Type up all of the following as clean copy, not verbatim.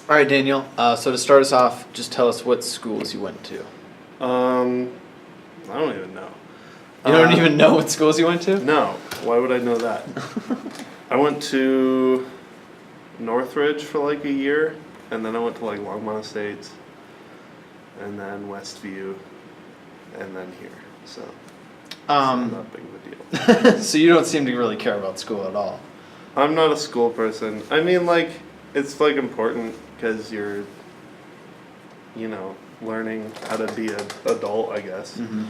All right, Daniel. So to start us off, just tell us what schools you went to. I don't even know. You don't even know what schools you went to? No. Why would I know that? I went to Northridge for like a year, and then I went to like Longmont Estates, and then Westview, and then here. So it's not big of a deal. So you don't seem to really care about school at all. I'm not a school person. I mean, like, it's like important because you're, learning how to be an adult, I guess. Mm-hmm.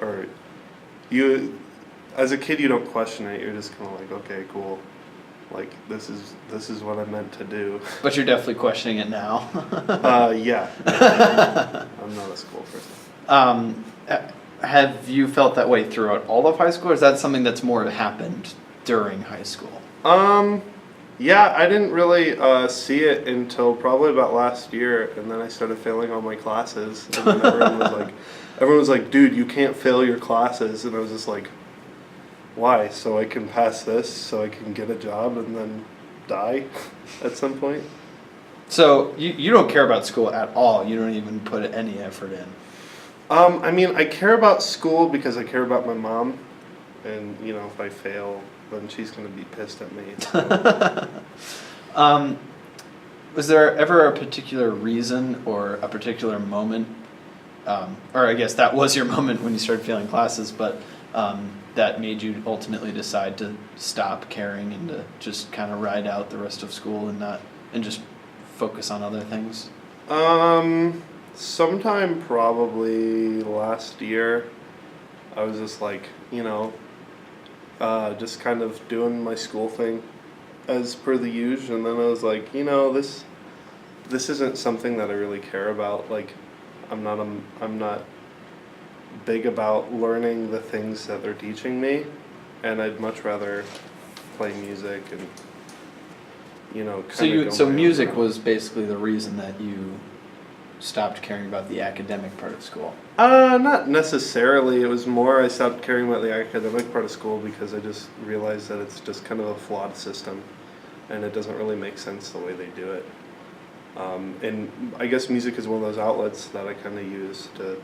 Or you, as a kid, you don't question it. You're just kind of like, okay, cool. Like, this is what I'm meant to do. But you're definitely questioning it now. Yeah. I'm not a school person. Have you felt that way throughout all of high school, or is that something that's more happened during high school? Yeah, I didn't really see it until probably about last year, and then I started failing all my classes, and then everyone was like, dude, you can't fail your classes, and I was just like, why? So I can pass this, so I can get a job, and then die at some point? So you don't care about school at all. You don't even put any effort in. I mean, I care about school because I care about my mom, and, if I fail, then she's going to be pissed at me. So. Was there ever a particular reason or a particular moment, or I guess that was your moment when you started failing classes, but that made you ultimately decide to stop caring and to just kind of ride out the rest of school and just focus on other things? Sometime probably last year, I was just like, just kind of doing my school thing as per the usual, and then I was like, this isn't something that I really care about. Like, I'm not big about learning the things that they're teaching me, and I'd much rather play music and So music was basically the reason that you stopped caring about the academic part of school. Not necessarily. It was more I stopped caring about the academic part of school because I just realized that it's just kind of a flawed system, and it doesn't really make sense the way they do it. And I guess music is one of those outlets that I kind of use to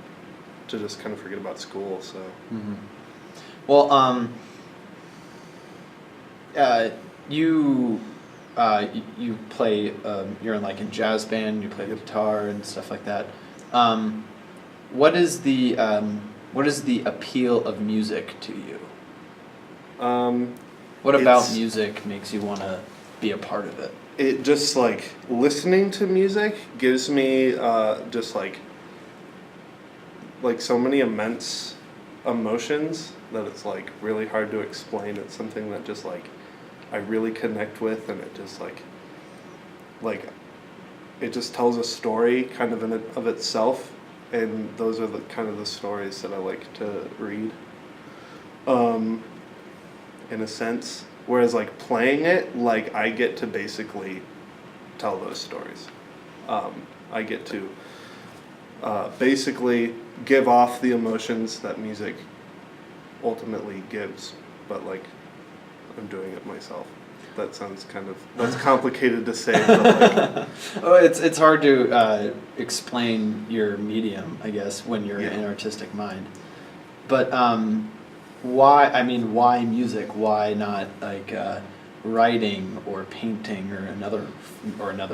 just kind of forget about school. So. Mm-hmm. Well, you play. You're in jazz band. You play the guitar and stuff like that. What is the appeal of music to you? What about music makes you want to be a part of it? It just listening to music gives me just like so many immense emotions that it's really hard to explain. It's something that just I really connect with, and it just it just tells a story kind of of itself, and those are the kind of the stories that I like to read. In a sense, whereas playing it, I get to basically tell those stories. I get to basically give off the emotions that music ultimately gives, but I'm doing it myself. That sounds that's complicated to say, but Oh, it's hard to explain your medium, I guess, when you're in an artistic mind. But why music? Why not writing or painting or another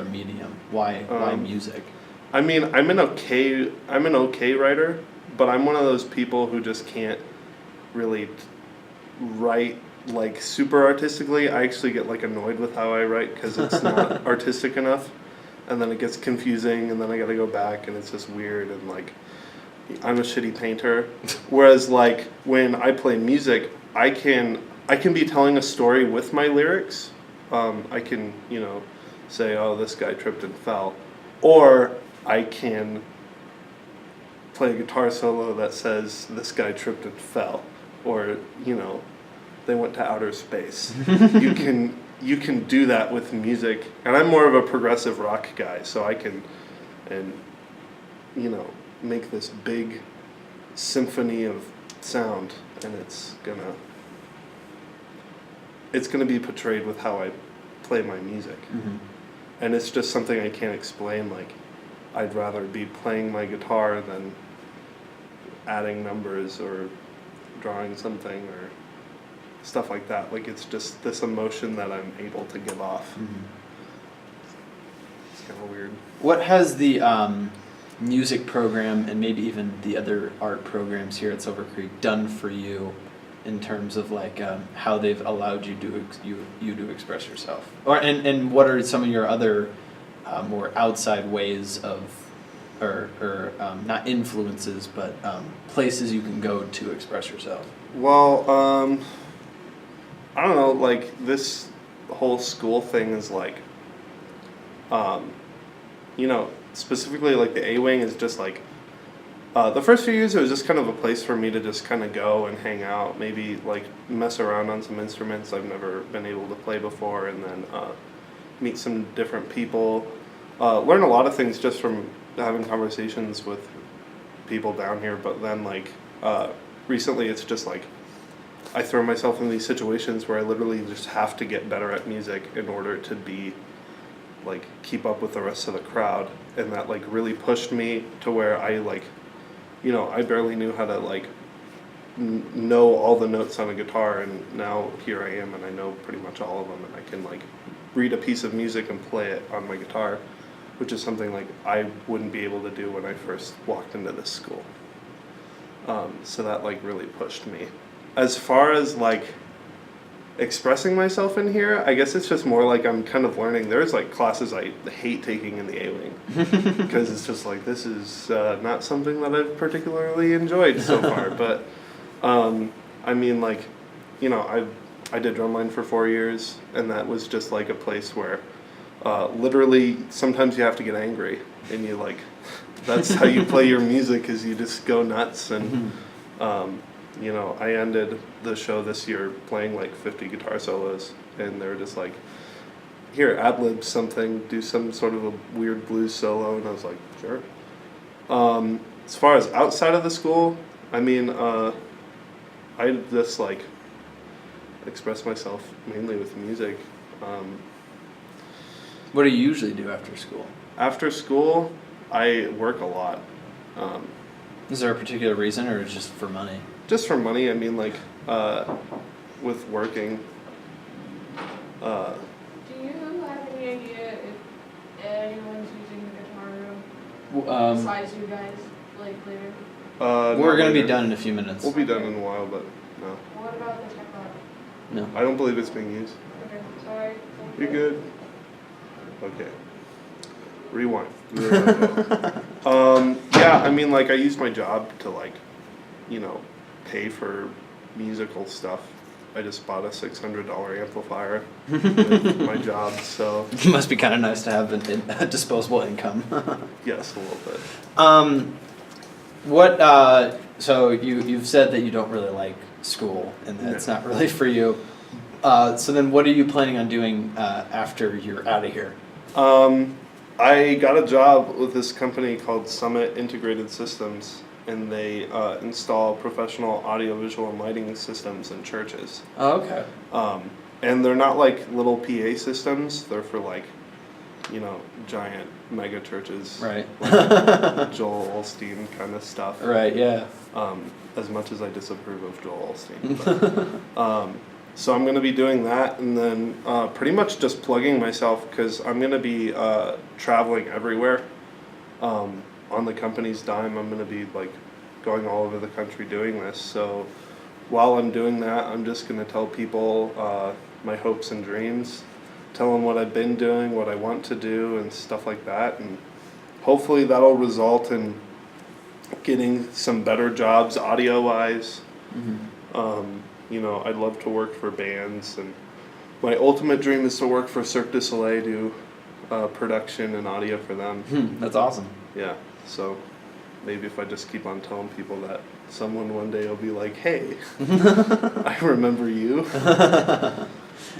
medium? Why music? I mean, I'm an okay writer, but I'm one of those people who just can't really write super artistically. I actually get annoyed with how I write because it's not artistic enough, and then it gets confusing, and then I gotta go back, and it's just weird, and I'm a shitty painter. Whereas when I play music, I can be telling a story with my lyrics. I can say, oh, this guy tripped and fell, or I can play a guitar solo that says this guy tripped and fell, or they went to outer space. You can do that with music, and I'm more of a progressive rock guy, so I can make this big symphony of sound, and it's gonna be portrayed with how I play my music. Mm-hmm. and it's just something I can't explain. Like, I'd rather be playing my guitar than adding numbers or drawing something or stuff like that. Like, it's just this emotion that I'm able to give off. It's kind of weird. What has the music program and maybe even the other art programs here at Silver Creek done for you in terms of like how they've allowed you to express yourself? And what are some of your other more outside ways of or not influences but places you can go to express yourself? Well, I don't know, like, this whole school thing is like, you know, specifically like the A-Wing is just like, the first few years it was just kind of a place for me to just kind of go and hang out, maybe like mess around on some instruments I've never been able to play before, and then meet some different people, learn a lot of things just from having conversations with people down here. But then like recently it's just like I throw myself in these situations where I literally just have to get better at music in order to be like keep up with the rest of the crowd, and that like really pushed me to where I like, you know, I barely knew how to like know all the notes on a guitar, and now here I am and I know pretty much all of them, and I can like read a piece of music and play it on my guitar, which is something like I wouldn't be able to do when I first walked into this school. So that like really pushed me. As far as like expressing myself in here, I guess it's just more like I'm kind of learning. There's like classes I hate taking in the A-Wing because it's just like this is not something that I've particularly enjoyed so far. But I mean, like, you know, I did drumline for 4 years, and that was just like a place where literally sometimes you have to get angry, and you like that's how you play your music, is you just go nuts. And you know, I ended the show this year playing like 50 guitar solos, and they were just like, here, ad-lib something, do some sort of a weird blues solo, and I was like, sure. As far as outside of the school, I mean, I just like express myself mainly with music. What do you usually do after school? After school, I work a lot. Is there a particular reason, or just for money? Just for money. I mean, like, with working. Do you have any idea if anyone's using the guitar room besides you guys, like later? We're going to be later. done in a few minutes. We'll be done in a while, but no. What about the Tearpack? No. I don't believe it's being used. Okay, sorry. You're good. Okay. Rewind. Yeah, I mean, like, I use my job to, like, you know, pay for musical stuff. I just bought a $600 amplifier with my job, so. It must be kind of nice to have a disposable income. Yes, a little bit. So you've said that you don't really like school and that it's not really for you. So then what are you planning on doing after you're out of here? I got a job with this company called Summit Integrated Systems, and they install professional audiovisual and lighting systems in churches. Oh, okay. And they're not like little PA systems. They're for like, you know, giant mega churches. Right. Like Joel Osteen kind of stuff. Right, yeah. As much as I disapprove of Joel Osteen. But, so I'm going to be doing that, and then pretty much just plugging myself, because I'm going to be traveling everywhere. On the company's dime, I'm going to be like going all over the country doing this. So while I'm doing that, I'm just going to tell people my hopes and dreams, tell them what I've been doing, what I want to do, and stuff like that. And hopefully that'll result in getting some better jobs audio-wise. Mm-hmm. You know, I'd love to work for bands, and my ultimate dream is to work for Cirque du Soleil, do production and audio for them. That's awesome. Yeah, so maybe if I just keep on telling people that, someone one day will be like, hey, I remember you.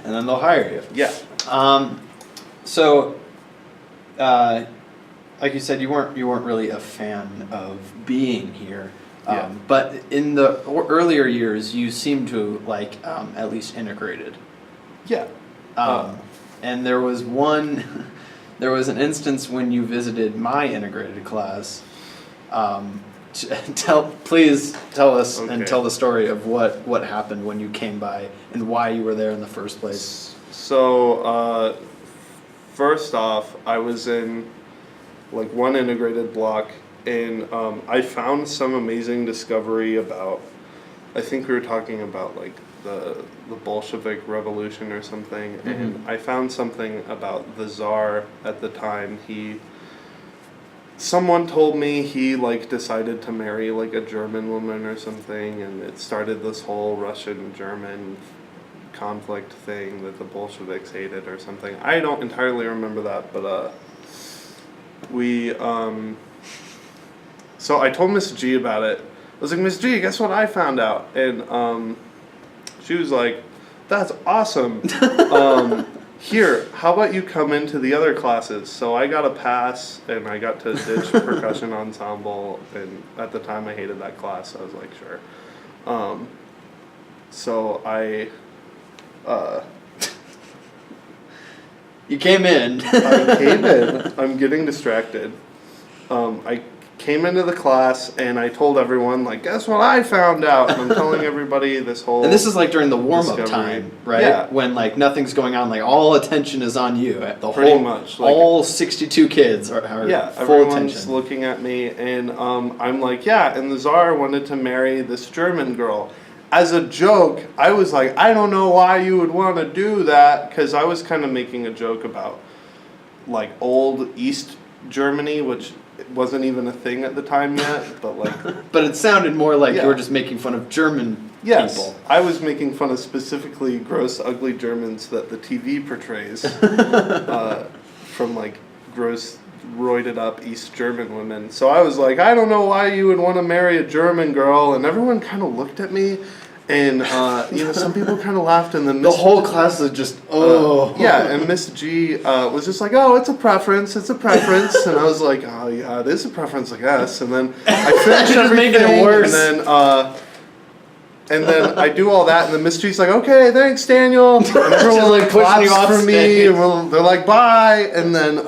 And then they'll hire you. Yeah. So, like you said, you weren't really a fan of being here. Yeah. But in the earlier years, you seemed to like at least integrated. Yeah. And there was one there was an instance when you visited my integrated class. Please tell us and tell the story of what happened when you came by and why you were there in the first place. So, first off, I was in like one integrated block, and I found some amazing discovery about. I think we were talking about like the Bolshevik Revolution or something, and I found something about the Tsar at the time. Someone told me he like decided to marry like a German woman or something, and it started this whole Russian-German conflict thing that the Bolsheviks hated or something. I don't entirely remember that, but so I told Miss G about it. I was like, Miss G, guess what I found out? And she was like, that's awesome. Here, how about you come into the other classes? So I got a pass, and I got to ditch percussion ensemble, and at the time I hated that class, so I was like, sure. So I... You came in. I came in. I'm getting distracted. I came into the class, and I told everyone, like, guess what I found out? And I'm telling everybody this whole... And this is like during the warm-up time, right? Yeah. When like nothing's going on, like all attention is on you. Pretty much. Like, all 62 kids are full everyone's attention. looking at me, and I'm like, yeah, and the Tsar wanted to marry this German girl. As a joke, I was like, I don't know why you would want to do that, because I was kind of making a joke about like old East Germany, which wasn't even a thing at the time yet, but like... But it sounded more like you were just making fun of German people. I was making fun of specifically gross, ugly Germans that the TV portrays from like gross, roided up East German women. So I was like, I don't know why you would want to marry a German girl, and everyone kind of looked at me, and some people kind of laughed, and then the whole class is just and Miss G was just like, oh, it's a preference, and I was like, oh yeah, it is a preference, I guess. And then I finished everything, making it worse. and then I do all that, and then Miss G's like, okay, thanks, Daniel. And everyone like pushing you off for me, stage. and they're like, bye. And then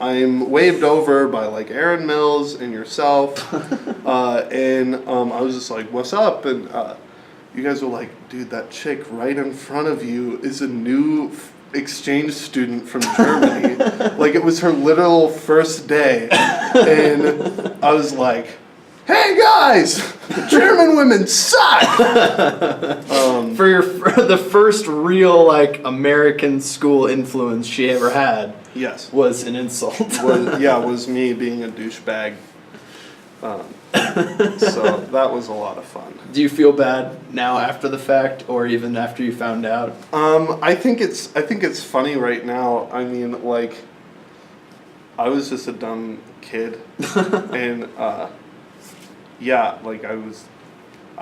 I'm waved over by like Aaron Mills and yourself, and I was just like, what's up? And you guys were like, dude, that chick right in front of you is a new exchange student from Germany. Like, it was her literal first day. And I was like, hey guys, German women suck! For the first real like American school influence she ever had. Yes. Was an insult. Was me being a douchebag. So that was a lot of fun. Do you feel bad now after the fact, or even after you found out? I think it's funny right now. I mean, like, I was just a dumb kid, and I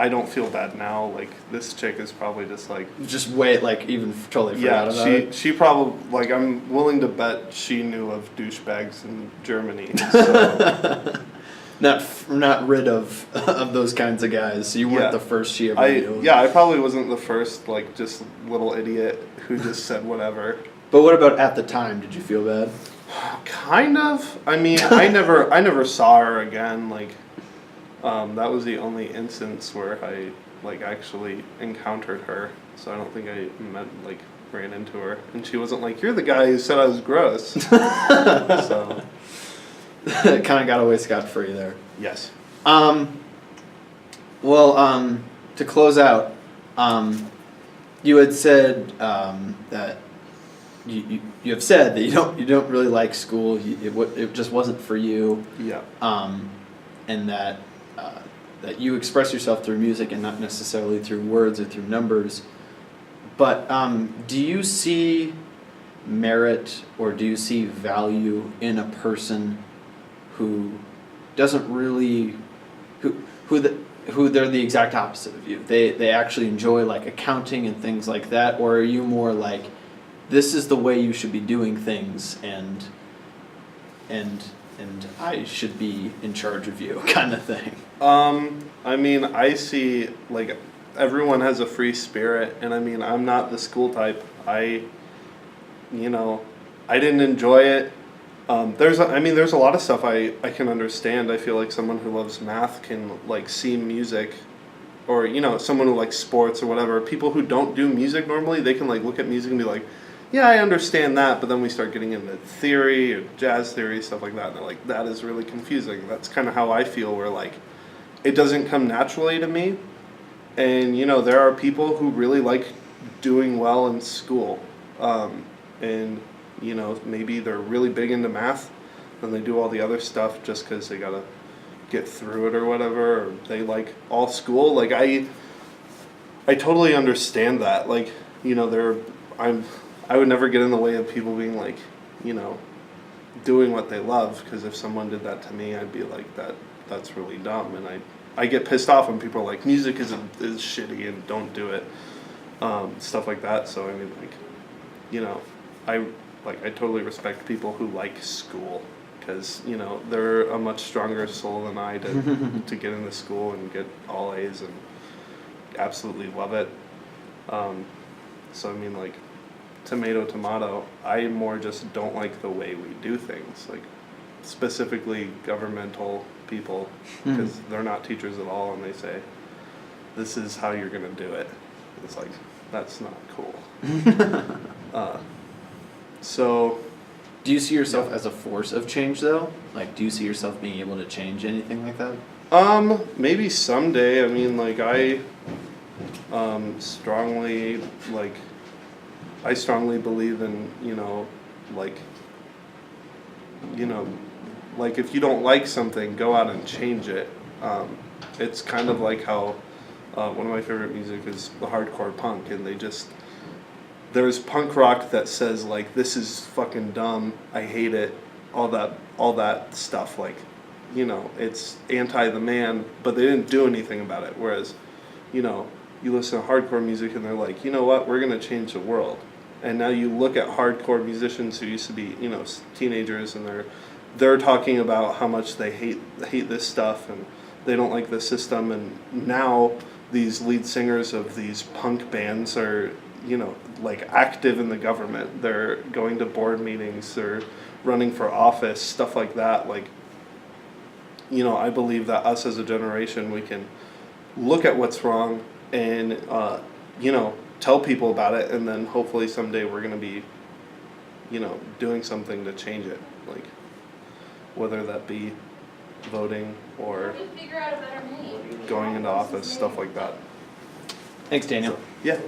don't feel bad now. Like, this chick is probably just like... Just wait, like, even totally forgot about it? She probably, like, I'm willing to bet she knew of douchebags in Germany, so... Not rid of those kinds of guys. So you weren't the first she ever knew. Yeah, I probably wasn't the first, like, just little idiot who just said whatever. But what about at the time? Did you feel bad? Kind of. I mean, I never saw her again. Like, that was the only instance where I like actually encountered her. So I don't think I ran into her, and she wasn't like, "You're the guy who said I was gross." So. It kind of got away scot-free there. Yes. To close out, you had said that you have said that you don't really like school. It just wasn't for you. Yeah. And that you express yourself through music and not necessarily through words or through numbers. But do you see merit or do you see value in a person who doesn't really, who they're the exact opposite of you? They actually enjoy like accounting and things like that, or are you more like, this is the way you should be doing things, and I should be in charge of you, kind of thing? I mean, I see like everyone has a free spirit, and I mean, I'm not the school type. I didn't enjoy it. there's a lot of stuff I can understand. I feel like someone who loves math can like see music, or someone who likes sports or whatever. People who don't do music normally, they can like look at music and be like, yeah, I understand that, but then we start getting into theory or jazz theory, stuff like that, and they're like, that is really confusing. That's kind of how I feel, where like it doesn't come naturally to me. And there are people who really like doing well in school, and maybe they're really big into math and they do all the other stuff just because they gotta get through it or whatever, or they like all school. Like I totally understand that. Like I would never get in the way of people being like doing what they love, because if someone did that to me, I'd be like, that's really dumb. And I get pissed off when people are like, music is shitty and don't do it, stuff like that. So I mean, I totally respect people who like school, because they're a much stronger soul than I to get into school and get all A's and absolutely love it. So I mean, like, tomato. I more just don't like the way we do things, like specifically governmental people, because they're not teachers at all, and they say, this is how you're gonna do it. It's like, that's not cool. So do you see yourself as a force of change though? Like, do you see yourself being able to change anything like that? Maybe someday. I mean, like, I strongly believe in, like if you don't like something, go out and change it. It's kind of like how one of my favorite music is the hardcore punk, and there's punk rock that says like, this is fucking dumb, I hate it, all that stuff, like, it's anti the man, but they didn't do anything about it. Whereas, you listen to hardcore music and they're like, you know what, we're gonna change the world. And now you look at hardcore musicians who used to be, teenagers, and they're talking about how much they hate this stuff and they don't like the system. And now these lead singers of these punk bands are, like, active in the government. They're going to board meetings, they're running for office, stuff like that. Like, I believe that us as a generation, we can look at what's wrong and, tell people about it, and then hopefully someday we're going to be, doing something to change it, like whether that be voting or figure out a better name. going into office, stuff like that. Thanks, Daniel. So, yeah.